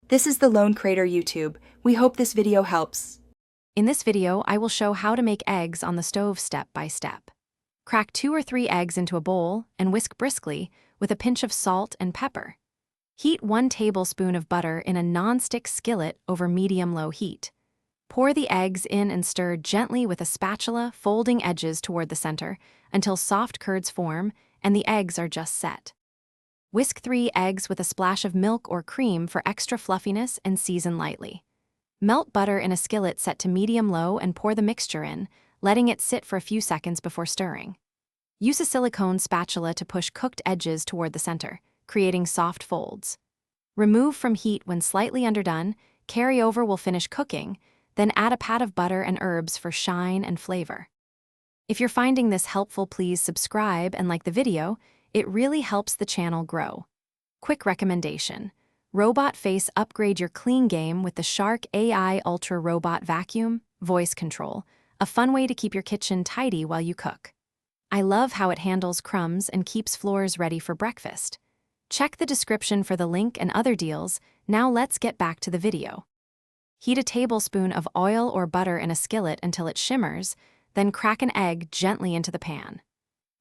This is the Lone Crater YouTube. We hope this video helps. In this video, I will show how to make eggs on the stove step by step. Crack 2 or 3 eggs into a bowl and whisk briskly with a pinch of salt and pepper. Heat 1 tablespoon of butter in a non-stick skillet over medium-low heat. Pour the eggs in and stir gently with a spatula, folding edges toward the center until soft curds form and the eggs are just set. Whisk 3 eggs with a splash of milk or cream for extra fluffiness and season lightly. Melt butter in a skillet set to medium-low and pour the mixture in, letting it sit for a few seconds before stirring. Use a silicone spatula to push cooked edges toward the center, creating soft folds. Remove from heat when slightly underdone, carry over will finish cooking, then add a pat of butter and herbs for shine and flavor. If you're finding this helpful, please subscribe and like the video. It really helps the channel grow. Quick recommendation: Robot Face, upgrade your clean game with the Shark AI Ultra Robot Vacuum Voice Control, a fun way to keep your kitchen tidy while you cook. I love how it handles crumbs and keeps floors ready for breakfast. Check the description for the link and other deals. Now let's get back to the video. Heat a tablespoon of oil or butter in a skillet until it shimmers, then crack an egg gently into the pan.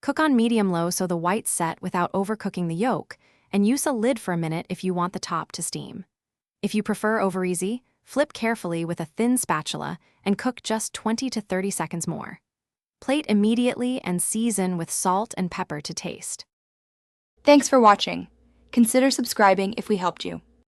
Cook on medium-low so the whites set without overcooking the yolk, and use a lid for a minute if you want the top to steam. If you prefer over easy, flip carefully with a thin spatula and cook just 20 to 30 seconds more. Plate immediately and season with salt and pepper to taste. Thanks for watching. Consider subscribing if we helped you.